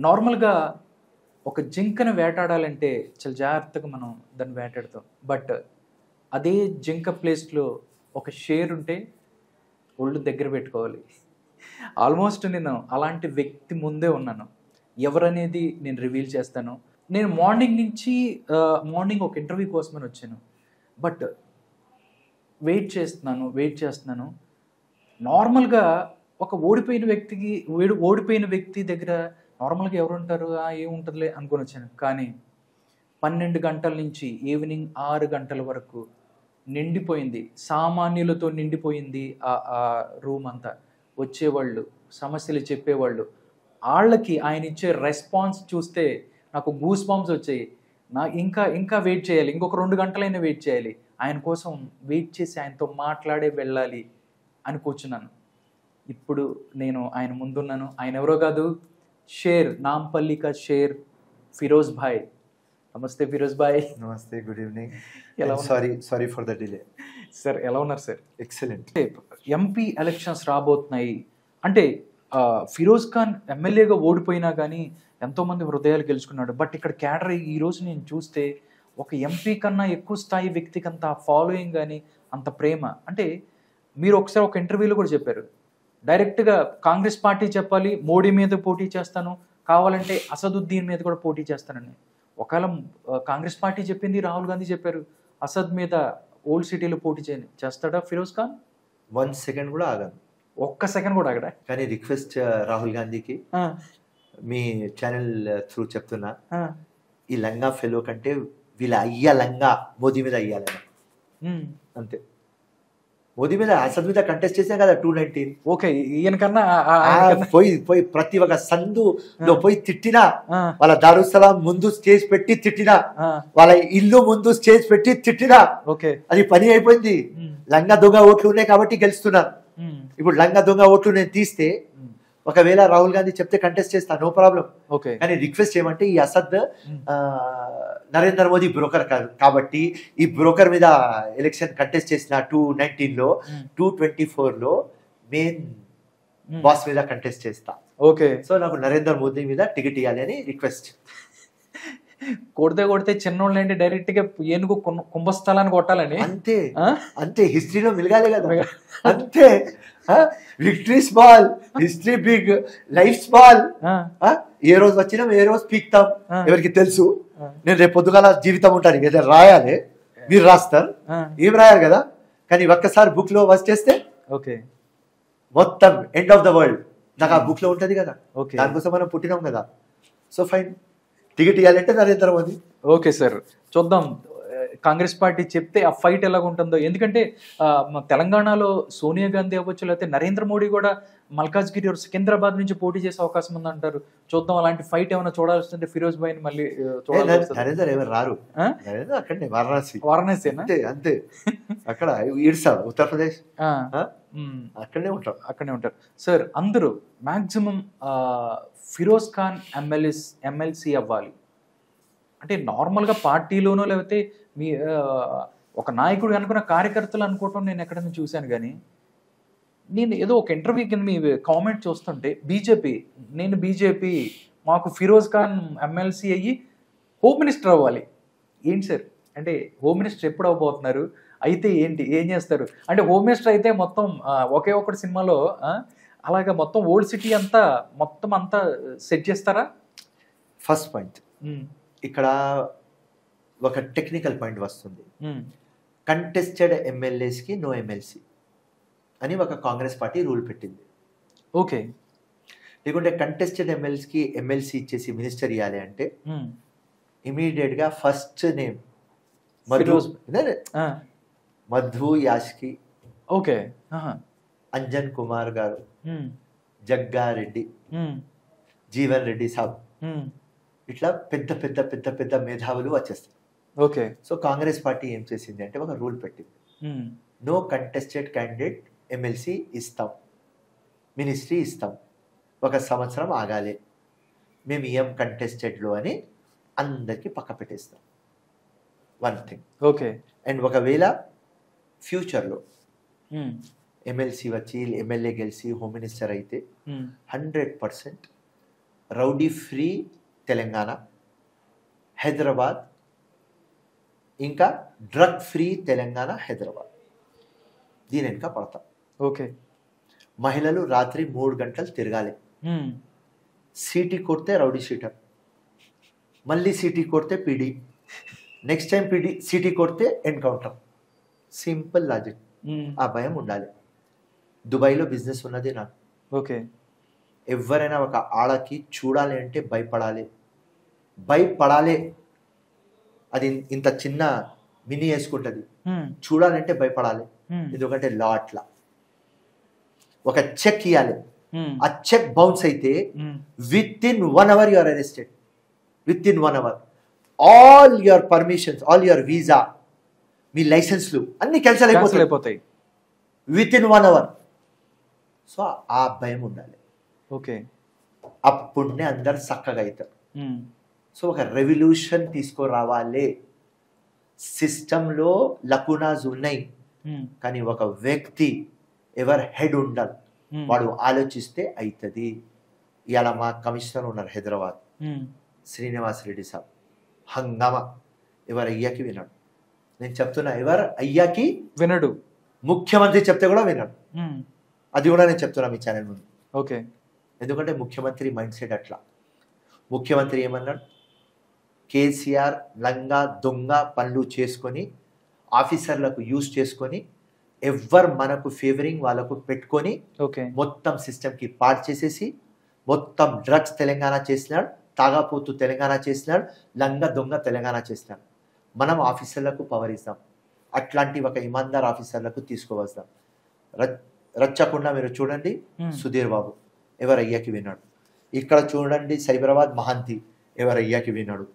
నార్మల్గా ఒక జింకను వేటాడాలంటే చాలా జాగ్రత్తగా మనం దాన్ని వేటాడతాం. బట్ అదే జింక ప్లేస్లో ఒక షేర్ ఉంటే ఒళ్ళు దగ్గర పెట్టుకోవాలి. ఆల్మోస్ట్ నేను అలాంటి వ్యక్తి ముందే ఉన్నాను. ఎవరనేది నేను రివీల్ చేస్తాను. నేను మార్నింగ్ ఒక ఇంటర్వ్యూ కోసమని వచ్చాను. బట్ వెయిట్ చేస్తున్నాను. నార్మల్గా ఒక ఓడిపోయిన వ్యక్తి దగ్గర నార్మల్గా ఎవరు ఉంటారు, ఏముంటుందిలే అనుకొని వచ్చాను. కానీ 12 గంటల నుంచి ఈవినింగ్ 6 గంటల వరకు నిండిపోయింది, సామాన్యులతో నిండిపోయింది ఆ రూమ్ అంతా. వచ్చేవాళ్ళు, సమస్యలు చెప్పేవాళ్ళు, వాళ్ళకి ఆయన ఇచ్చే రెస్పాన్స్ చూస్తే నాకు గూస్ బంప్స్ వచ్చాయి. ఇంకా వెయిట్ చేయాలి, ఇంకొక 2 గంటలైనా వెయిట్ చేయాలి, ఆయన కోసం వెయిట్ చేసి ఆయనతో మాట్లాడే వెళ్ళాలి అని కూర్చున్నాను. ఇప్పుడు నేను ఆయన ముందున్నాను. ఆయన ఎవరో కాదు, షేర్, నాంపల్లి కా షేర్, ఫిరోజ్ భాయ్. నమస్తే ఫిరోజ్ భాయ్. నమస్తే, గుడ్ ఈవినింగ్. ఎలా sorry for the delay. Sir ఎలా ఉన్నారు సార్? ఎక్సలెంట్. ఎంపీ ఎలక్షన్స్ రాబోతున్నాయి అంటే ఫిరోజ్ ఖాన్ ఎమ్మెల్యేగా ఓడిపోయినా కానీ ఎంతోమంది హృదయాలు గెలుచుకున్నాడు. బట్ ఇక్కడ క్యాడర్ ఈరోజు నేను చూస్తే ఒక ఎంపీ కన్నా ఎక్కువ స్థాయి వ్యక్తికి అంత ఫాలోయింగ్ కానీ అంత ప్రేమ. అంటే మీరు ఒకసారి ఒక ఇంటర్వ్యూలో కూడా చెప్పారు, డైరెక్ట్గా కాంగ్రెస్ పార్టీ చెప్పాలి, మోడీ మీద పోటీ చేస్తాను, కావాలంటే అసదుద్దీన్ మీద కూడా పోటీ చేస్తానని. ఒకవేళ కాంగ్రెస్ పార్టీ చెప్పింది, రాహుల్ గాంధీ చెప్పారు, అసద్ మీద ఓల్డ్ సిటీలో పోటీ చేస్తాడా ఫిరోజ్ ఖాన్? 1 సెకండ్ కూడా ఆగను. ఒక్క సెకండ్ కూడా ఆగడా? కానీ రిక్వెస్ట్ రాహుల్ గాంధీకి మీ ఛానల్ త్రూ చెప్తున్నా, ఈ లంగా ఫెలో కంటే వీళ్ళ అయ్యా లంగా మోదీ మీద అయ్యాలని. అంతే. మోదీ మీద, అసద్ మీద కంటెస్ట్ చేసినా కదా 219. ఓకే, ఈయనకన్నా పోయి ప్రతి ఒక్క సందులో పోయి తిట్టినా, వాళ్ళ దారుసలాం ముందు స్టేజ్ పెట్టి తిట్టినా, వాళ్ళ ఇల్లు ముందు స్టేజ్ పెట్టి తిట్టినా, ఓకే, అది పని అయిపోయింది. లంగా దొంగ ఓట్లు ఉన్నాయి కాబట్టి గెలుస్తున్నారు. ఇప్పుడు లంగా దొంగ ఓట్లు నేను తీస్తే ఒకవేళ రాహుల్ గాంధీ చెప్తే కంటెస్ట్ చేస్తా, నో ప్రాబ్లం. కానీ రిక్వెస్ట్ చేయమంటే ఈ అసద్ నరేంద్ర మోదీ బ్రోకర్ కాదు కాబట్టి ఈ బ్రోకర్ మీద ఎలక్షన్ కంటెస్ట్ చేసిన 219లో 224లో మెయిన్ బాస్ మీద కంటెస్ట్ చేస్తా. ఓకే, సో నాకు నరేంద్ర మోదీ మీద టికెట్ ఇవ్వాలి అని రిక్వెస్ట్. కొడితే చిన్నోళ్ళు ఏంటి డైరెక్ట్ గా ఏనుగు కుంభస్థలాన్ని కొట్టాలని. అంతే హిస్టరీలో మిలగాలి కదా. అంతే, victory small, history big, life small. ఏ రోజు వచ్చినాం, ఏ రోజు పీక్తాం ఎవరికి తెలుసు. నేను రేపు పొద్దుగాల జీవితం ఉంటాను, ఏదైనా రాయాలి, మీరు రాస్తారు, ఏం రాయాలి కదా. కానీ ఒక్కసారి బుక్ లో వచ్చేస్తే ఓకే, మొత్తం ఎండ్ ఆఫ్ ద వరల్డ్ నాకు ఆ బుక్ లో ఉంటది కదా. దానికోసం మనం పుట్టినాం కదా. సో ఫైన్, టికెట్ ఇవ్వాలంటే నరేంద్ర మోదీ. ఓకే సార్, చూద్దాం కాంగ్రెస్ పార్టీ చెప్తే ఆ ఫైట్ ఎలాగ ఉంటుందో. ఎందుకంటే తెలంగాణలో సోనియా గాంధీ అవ్వచ్చు, లేకపోతే నరేంద్ర మోడీ కూడా మల్కాజ్గిరి సికింద్రాబాద్ నుంచి పోటీ చేసే అవకాశం ఉందంటారు. చూద్దాం, అలాంటి ఫైట్ ఏమైనా చూడాల్సిందే ఫిరోజ్ భాయ్ మళ్ళీ నరేంద్ర ఎవరు రారు, అక్కడనే వారణాసి అంతే. అక్కడ ఈడ్సా ఉత్తరప్రదేశ్, అక్కడనే ఉంటారు సార్. అందరూ మ్యాక్సిమం ఫిరోజ్ ఖాన్ ఎమ్మెల్సీ అవ్వాలి అంటే నార్మల్గా పార్టీలోనో లేకపోతే మీ ఒక నాయకుడు అనుకున్న కార్యకర్తలు అనుకోవటం నేను ఎక్కడైనా చూశాను. కానీ నేను ఏదో ఒక ఇంటర్వ్యూ కింద మీ కామెంట్ చూస్తుంటే బీజేపీ మాకు ఫిరోజ్ ఖాన్ ఎమ్మెల్సీ అయ్యి హోమ్ మినిస్టర్ అవ్వాలి. ఏంటి సార్, అంటే హోమ్ మినిస్టర్ ఎప్పుడు అవ్వబోతున్నారు, అయితే ఏంటి, ఏం చేస్తారు? అంటే హోమ్ మినిస్టర్ అయితే మొత్తం ఒకే ఒక్కటి సినిమాలో అలాగా మొత్తం ఓల్డ్ సిటీ అంతా సెట్ చేస్తారా? ఫస్ట్ పాయింట్, ఇక్కడ ఒక టెక్నికల్ పాయింట్ వస్తుంది. కంటెస్టెడ్ ఎమ్మెల్యేస్కి నో ఎమ్మెల్సీ అని ఒక కాంగ్రెస్ పార్టీ రూల్ పెట్టింది. ఓకే, లేకుంటే కంటెస్టెడ్ ఎమ్మెల్యేస్కి ఎమ్మెల్సీ ఇచ్చేసి మినిస్టర్ ఇవ్వాలి అంటే ఇమీడియట్గా first name Madhu Yaskhi, okay, Anjan Kumar గారు, జగ్గారెడ్డి, జీవన్ రెడ్డి సాబ్, ఇట్లా పెద్ద పెద్ద పెద్ద పెద్ద మేధావులు వచ్చేస్తారు. ఓకే, సో కాంగ్రెస్ పార్టీ ఏం చేసింది అంటే ఒక రూల్ పెట్టింది, నో కంటెస్టెడ్ క్యాండిడేట్ ఎమ్మెల్సీ ఇస్తాం, మినిస్ట్రీ ఇస్తాం, 1 సంవత్సరం ఆగాలి, మేము ఏం కంటెస్టెడ్లో అని అందరికీ పక్క పెట్టేస్తాం. 1 థింగ్. ఓకే, అండ్ ఒకవేళ ఫ్యూచర్లో ఎమ్మెల్సీ వచ్చి ఎమ్మెల్యే గెలిచి హోమ్ మినిస్టర్ అయితే 100% రౌడీ ఫ్రీ తెలంగాణ, హైదరాబాద్, ఇంకా డ్రగ్ ఫ్రీ తెలంగాణ హైదరాబాద్. దీని వెనుక పడతాం. ఓకే. మహిళలు రాత్రి 3 గంటలు తిరగాలి. సీటీ కొడితే రౌడీ షీటర్, మళ్ళీ సీటీ కొడితే పీడీ, నెక్స్ట్ టైం పీడీ సీటీ కొడితే ఎన్కౌంటర్. Simple logic. ఆ భయం ఉండాలి. దుబాయ్లో బిజినెస్ ఉన్నది నాకు. ఓకే. ఎవరైనా ఒక ఆడకి చూడాలి అంటే భయపడాలి. అది ఇంత చిన్న మినీ వేసుకుంటుంది, చూడాలంటే భయపడాలి. ఎందుకంటే లా అట్లా. ఒక చెక్ ఇవ్వాలి, ఆ చెక్ బౌన్స్ అయితే within 1 hour you are arrested. Within 1 hour all your permissions, all your visa, మీ లైసెన్స్లు అన్ని క్యాన్సిల్ అయిపోతాయి విత్ ఇన్ 1 hour. సో ఆ భయం ఉండాలి. ఓకే. అప్పుడునే అందరు చక్కగా అవుతారు. సో ఒక రెవల్యూషన్ తీసుకురావాలి. సిస్టంలో లకునాస్ ఉన్నాయి, కానీ ఒక వ్యక్తి ఎవరు హెడ్ ఉండాలి, వాడు ఆలోచిస్తే అవుతుంది. ఇవాళ మా కమిషనర్ ఉన్నారు హైదరాబాద్, శ్రీనివాస్ రెడ్డి సాబ్, హంగామా. ఎవరు అయ్యాకి వినడు. నేను చెప్తున్నా, ఎవరు అయ్యాకి వినడు. ముఖ్యమంత్రి చెప్తే కూడా వినడు. అది కూడా నేను చెప్తున్నా మీ ఛానల్ ముందు. ఓకే. ఎందుకంటే ముఖ్యమంత్రి మైండ్ సెట్ అట్లా. ముఖ్యమంత్రి ఏమన్నాడు, కేసీఆర్ లంగా దొంగ పనులు చేసుకొని ఆఫీసర్లకు యూజ్ చేసుకొని ఎవరు మనకు ఫేవరింగ్ వాళ్ళకు పెట్టుకొని మొత్తం సిస్టమ్కి పాడు చేసేసి మొత్తం డ్రగ్స్ తెలంగాణ చేసినాడు, తాగాపోతు తెలంగాణ చేసినాడు, లంగా దొంగ తెలంగాణ చేసినాడు. మనం ఆఫీసర్లకు పవర్ ఇస్తాం, అట్లాంటి ఒక ఇమాందార్ ఆఫీసర్లకు తీసుకువస్తాం. రచ్చకుండా మీరు చూడండి సుధీర్ బాబు, ఎవరు అయ్యాకి విన్నాడు. ఇక్కడ చూడండి సైబరాబాద్ మహాంతి, ఎవరు అయ్యాకి విన్నాడు.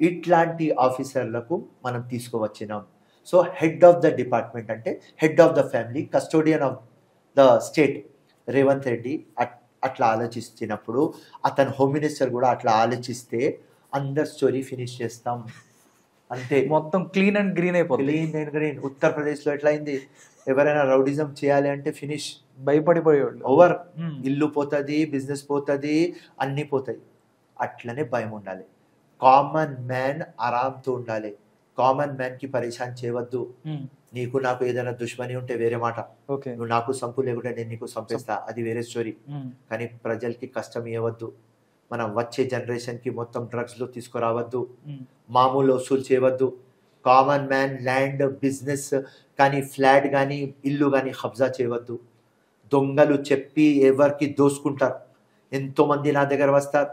ఇట్లాంటి ఆఫీసర్లకు మనం తీసుకువచ్చినాం. So head of the department అంటే head of the family, custodian of the state Revanth Reddy అట్లా ఆలోచిస్తున్నప్పుడు అతను హోమ్ మినిస్టర్ కూడా అట్లా ఆలోచిస్తే అందరు స్టోరీ ఫినిష్ చేస్తాం. అంటే మొత్తం క్లీన్ అండ్ గ్రీన్ అయిపోతుంది. Clean and green. ఉత్తరప్రదేశ్లో ఎట్లా అయింది, ఎవరైనా రౌడిజం చేయాలి అంటే ఫినిష్, భయపడిపోయేవాళ్ళు. ఓవర్, ఇల్లు పోతుంది, బిజినెస్ పోతుంది, అన్నీ పోతాయి. అట్లనే భయం ఉండాలి. కామన్ మ్యాన్ ఆరాంతో ఉండాలి. కామన్ మ్యాన్ కి పరేషాన్ చేయవద్దు. నీకు నాకు ఏదైనా దుష్మని ఉంటే వేరే మాట, నువ్వు నాకు సంపు లేకుంటే నేను నీకు సంపేస్తా, అది వేరే స్టోరీ. కానీ ప్రజలకి కష్టం ఇవ్వద్దు. మనం వచ్చే జనరేషన్ కి మొత్తం డ్రగ్స్ లో తీసుకురావద్దు, మామూలు వసూలు చేయవద్దు. కామన్ మ్యాన్ ల్యాండ్, బిజినెస్ కానీ, ఫ్లాట్ కానీ, ఇల్లు కానీ కబ్జా చేయవద్దు. దొంగలు చెప్పి ఎవరికి దోసుకుంటారు. ఎంతోమంది నా దగ్గర వస్తారు,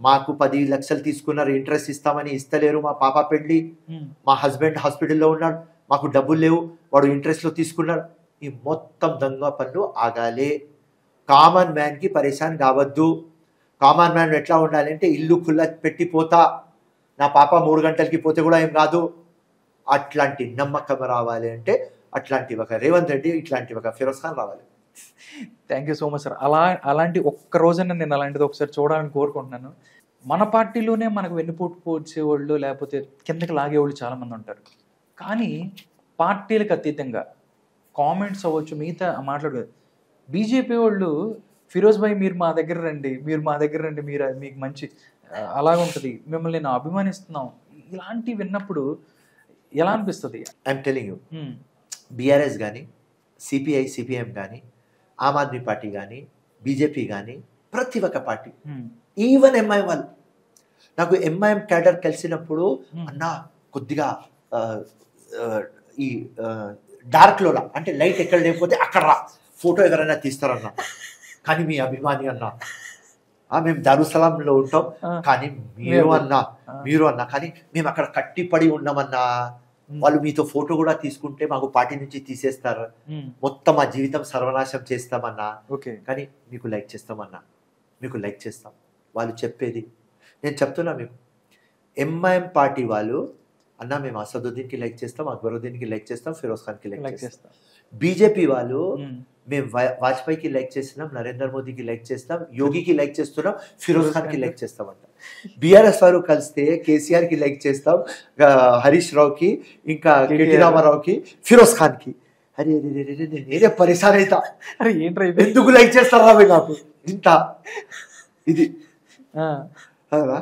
మాకు 10 లక్షలు తీసుకున్నారు, ఇంట్రెస్ట్ ఇస్తామని ఇస్తలేరు, మా పాప పెళ్ళి, మా హస్బెండ్ హాస్పిటల్లో ఉన్నాడు, మాకు డబ్బులు లేవు, వాడు ఇంట్రెస్ట్లో తీసుకున్నాడు. ఈ మొత్తం దొంగ పనులు ఆగాలి. కామన్ మ్యాన్కి పరేషాన్ కావద్దు. కామన్ మ్యాన్ ఎట్లా ఉండాలి అంటే ఇల్లు ఖుల్లా పెట్టిపోతా, నా పాప 3 గంటలకి పోతే కూడా ఏం కాదు. అట్లాంటి నమ్మకం రావాలి అంటే అట్లాంటి ఒక రేవంత్ రెడ్డి, ఇట్లాంటి ఒక ఫిరోజ్ ఖాన్ రావాలి. Thank you so much sir. అలాంటి ఒక్క రోజైనా నేను అలాంటిది ఒకసారి చూడాలని కోరుకుంటున్నాను. మన పార్టీలోనే మనకు వెన్నుపోటు పోడ్చేవాళ్ళు లేకపోతే కిందకి లాగేవాళ్ళు చాలామంది ఉంటారు. కానీ పార్టీలకు అతీతంగా కామెంట్స్ అవ్వచ్చు, మిగతా మాట్లాడదు. బీజేపీ వాళ్ళు ఫిరోజ్ భాయ్ మీరు మా దగ్గర రండి, మీరు మా దగ్గర రండి, మీరు మీకు మంచి అలాగుంటుంది, మిమ్మల్ని నేను అభిమానిస్తున్నాం, ఇలాంటివి విన్నప్పుడు ఎలా అనిపిస్తుంది? ఐఎమ్ టెలింగ్ యూ, బీఆర్ఎస్ కానీ, సిపిఐ సిపిఎం కానీ, ఆమ్ ఆద్మీ పార్టీ కానీ, బీజేపీ కానీ, ప్రతి ఒక్క పార్టీ, ఈవెన్ ఎంఐఎం వాళ్ళు, నాకు ఎంఐఎం క్యాడర్ కలిసినప్పుడు అన్న కొద్దిగా ఈ డార్క్లో అంటే లైట్ ఎక్కడ లేకపోతే అక్కడ రా, ఫోటో ఎవరైనా తీస్తారన్న, కానీ మీ అభిమాని అన్న, మేము దారుసలాంలో ఉంటాం కానీ మీరు అన్నా కానీ మేము అక్కడ కట్టిపడి ఉన్నామన్నా, వాళ్ళు మీతో ఫోటో కూడా తీసుకుంటే మాకు పార్టీ నుంచి తీసేస్తారు, మొత్తం మా జీవితం సర్వనాశం చేస్తామన్నా, కానీ మీకు లైక్ చేస్తామన్నా, మీకు లైక్ చేస్తాం. వాళ్ళు చెప్పేది నేను చెప్తున్నా మీకు, ఎంఐఎం పార్టీ వాళ్ళు అన్నా మేము అసదుద్దీన్కి లైక్ చేస్తాం, అక్బరుద్దీన్కి లైక్ చేస్తాం, ఫిరోజ్ ఖాన్కి లైక్ చేస్తాం. బీజేపీ వాళ్ళు మేము వాజ్పేయికి లైక్ చేస్తున్నాం, నరేంద్ర మోదీకి లైక్ చేస్తాం, యోగికి లైక్ చేస్తున్నాం, ఫిరోజ్ ఖాన్కి లైక్ చేస్తామంట. బీఆర్ఎస్ వారు కలిస్తే కేసీఆర్కి లైక్ చేస్తాం, హరీష్ రావుకి, ఇంకా కేటీ రామారావుకి, ఫిరోజ్ ఖాన్కి. అరే నేనే పరిశాన్ అవుతా, అరే ఏంట్రా ఎందుకు లైక్ చేస్తారా నాకు ఇంత ఇది. అవునా?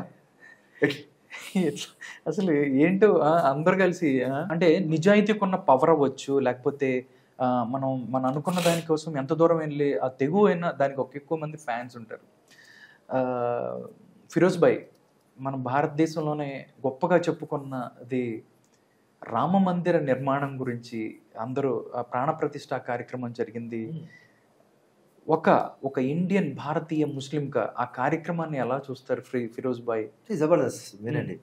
అసలు ఏంటో అందరు కలిసి అంటే నిజాయితీకి ఉన్న పవర్ అవ్వచ్చు, లేకపోతే మనం అనుకున్న దానికోసం ఎంత దూరం వెళ్ళి ఆ తెగువ అయినా దానికి ఒక ఎక్కువ మంది ఫ్యాన్స్ ఉంటారు. ఫిరోజ్ భాయ్, మన భారతదేశంలోనే గొప్పగా చెప్పుకున్నది రామ మందిర నిర్మాణం గురించి. అందరూ ప్రాణ ప్రతిష్ఠ కార్యక్రమం జరిగింది. ఒక ఇండియన్ భారతీయ ముస్లింగా ఆ కార్యక్రమాన్ని ఎలా చూస్తారు ఫిరోజ్ భాయ్? జబర్దస్త్. వినండి,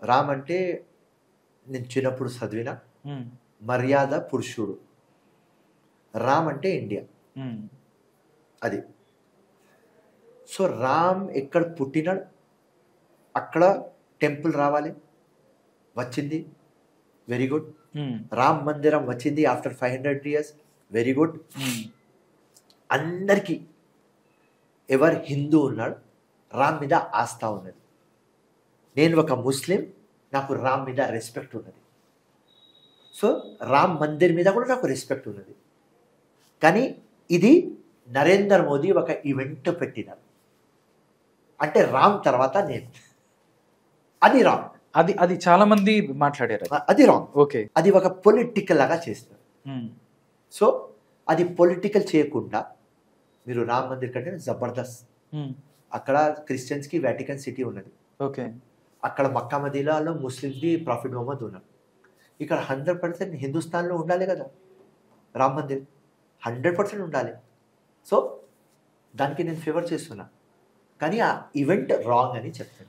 రామ్ అంటే నేను చిన్నప్పుడు చదివిన మర్యాద పురుషుడు. రామ్ అంటే ఇండియా, అది. సో రామ్ ఎక్కడ పుట్టినాడు అక్కడ టెంపుల్ రావాలి, వచ్చింది, వెరీ గుడ్. రామ్ మందిరం వచ్చింది ఆఫ్టర్ 500 years, వెరీ గుడ్. అందరికీ ఎవరు హిందూ ఉన్నాడు రామ్ మీద ఆస్థ ఉన్నది. నేను ఒక ముస్లిం, నాకు రామ్ మీద రెస్పెక్ట్ ఉన్నది. సో రామ్ మందిర్ మీద కూడా నాకు రెస్పెక్ట్ ఉన్నది. కానీ ఇది నరేంద్ర మోదీ ఒక ఈవెంట్ పెట్టినారు అంటే రామ్ తర్వాత నేను, అది రాంగ్. అది చాలా మంది మాట్లాడారు, అది రాంగ్. ఓకే, అది ఒక పొలిటికల్ లాగా చేస్తారు. సో అది పొలిటికల్ చేయకుండా మీరు రామ్ మందిర్ కంటే జబర్దస్త్. అక్కడ క్రిస్టియన్స్ కి వాటికన్ సిటీ ఉన్నది, ఓకే. అక్కడ మక్కా మదీనాలో ముస్లిమ్స్ది ప్రాఫిట్ మొహమ్మద్ ఉన్నాడు. ఇక్కడ 100% హిందుస్థాన్లో ఉండాలి కదా రామ్ మందిర్, 100% ఉండాలి. సో దానికి నేను ఫేవర్ చేస్తున్నా, కానీ ఆ ఈవెంట్ రాంగ్ అని చెప్తున్నా.